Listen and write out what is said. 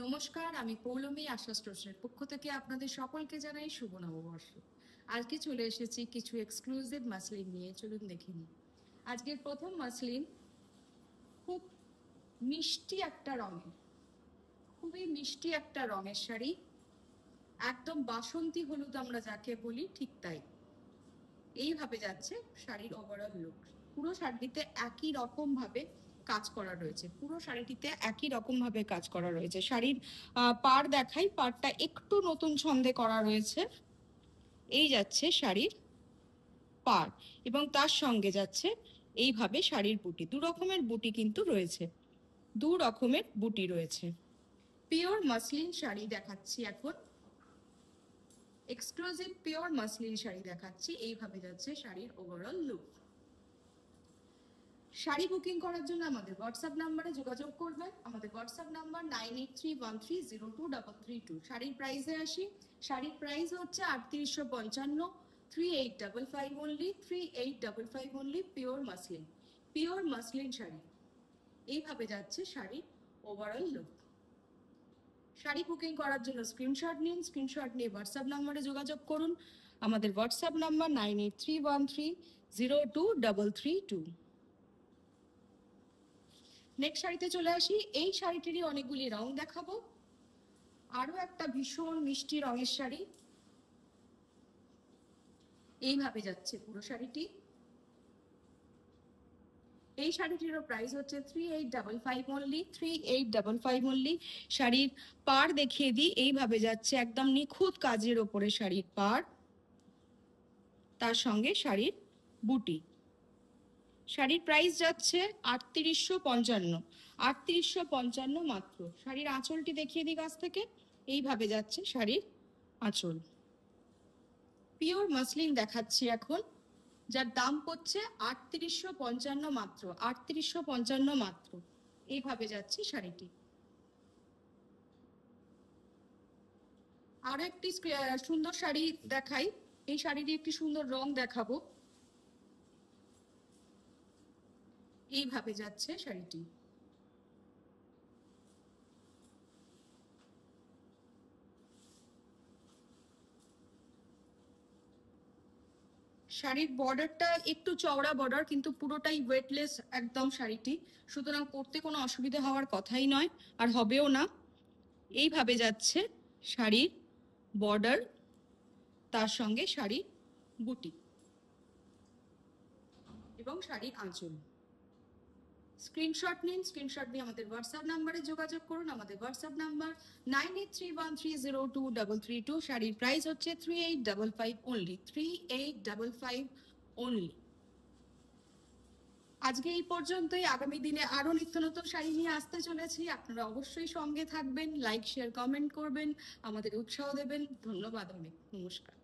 নমস্কার, আমি পৌলমী। আশা স্টোর্সের পক্ষ থেকে আপনাদের সকলকে জানাই শুভ নববর্ষ। আজকে চলে এসেছি কিছু এক্সক্লুসিভ মাসলিন নিয়ে, চলুন দেখে নিই। আজকের প্রথম মাসলিন খুব মিষ্টি একটা রঙের, খুবই মিষ্টি একটা রঙের শাড়ি, একদম বাসন্তী হলুদ আমরা যাকে বলি ঠিক তাই। এইভাবে যাচ্ছে শাড়ির ওভারঅল লুক। পুরো শাড়িতে একই রকম ভাবে কাজ করা রয়েছে, পুরো শাড়িটিতে একই রকম ভাবে কাজ করা রয়েছে। শাড়ির পাড় দেখাই, পাড়টা একটু নতুন ছন্দে করা রয়েছে। এই যাচ্ছে শাড়ির পাড়, এবং তার সঙ্গে যাচ্ছে এইভাবে শাড়ির বুটি। দু রকমের বুটি কিন্তু রয়েছে, দু রকমের বুটি রয়েছে। পিওর মাসলিন শাড়ি দেখাচ্ছি এখন, এক্সক্লুসিভ পিওর মাসলিন শাড়ি দেখাচ্ছি। এইভাবে যাচ্ছে শাড়ির ওভারঅল লুক। শাড়ি বুকিং করার জন্য আমাদের হোয়াটসঅ্যাপ নাম্বারে যোগাযোগ করবেন। আমাদের হোয়াটসঅ্যাপ নাম্বার 9831302332। শাড়ির প্রাইসে আসি। শাড়ির প্রাইস হচ্ছে 3855, 3855 only, 3855 only. Pure muslin, pure muslin sari. এইভাবে যাচ্ছে শাড়ির ওভারঅল লুক। শাড়ি বুকিং করার জন্য স্ক্রিনশট নিন, স্ক্রিনশট নিয়ে হোয়াটসঅ্যাপ নাম্বারে যোগাযোগ করুন। আমাদের হোয়াটসঅ্যাপ নাম্বার 9831302332। নেক্সট শাড়িতে চলে আসি। এই শাড়িটিরই অনেকগুলি রং দেখাবো। আরো একটা ভীষণ মিষ্টি রঙের শাড়ি। এইভাবে যাচ্ছে পুরো শাড়িটি। এই শাড়িটিরও প্রাইস হচ্ছে 3855 অনলি, 3855 অনলি। শাড়ির পাড় দেখিয়ে দিই। এইভাবে যাচ্ছে একদম নিখুঁত কাজের ওপরে শাড়ির পাড়, তার সঙ্গে শাড়ির বুটি। শাড়ির প্রাইস যাচ্ছে 3855, 3855 মাত্র। শাড়ির আঁচলটি দেখিয়ে দিই কাছ থেকে। এইভাবে যাচ্ছে শাড়ির আঁচল। পিওর মাসলিন দেখাচ্ছি এখন, যার দাম পড়ছে 3855 মাত্র, 3855 মাত্র। এইভাবে যাচ্ছে শাড়িটি। আরো একটি সুন্দর শাড়ি দেখাই। এই শাড়িটি একটি সুন্দর রং দেখাবো। এইভাবে যাচ্ছে শাড়িটি। শাড়ির বর্ডারটা একটু চওড়া বর্ডার, কিন্তু পুরোটাই ওয়েটলেস একদম শাড়িটি, সুতরাং পরতে কোনো অসুবিধা হওয়ার কথাই নয়, আর হবেও না। এইভাবে যাচ্ছে শাড়ির বর্ডার, তার সঙ্গে শাড়ির বুটি এবং শাড়ির আঁচল। স্ক্রিনশট নিন, স্ক্রিনশট নিয়ে আমাদের হোয়াটসঅ্যাপ নাম্বারে যোগাযোগ করুন। আমাদের হোয়াটসঅ্যাপ নাম্বার 9831302332। শাড়ির প্রাইস হচ্ছে 3855 অনলি, 3855 অনলি। আজকে এই পর্যন্তই। আগামী দিনে আরো নিত্য নতুন শাড়ি নিয়ে আসতে চলেছি। আপনারা অবশ্যই সঙ্গে থাকবেন, লাইক শেয়ার কমেন্ট করবেন, আমাদের উৎসাহ দেবেন। ধন্যবাদ অনেক, নমস্কার।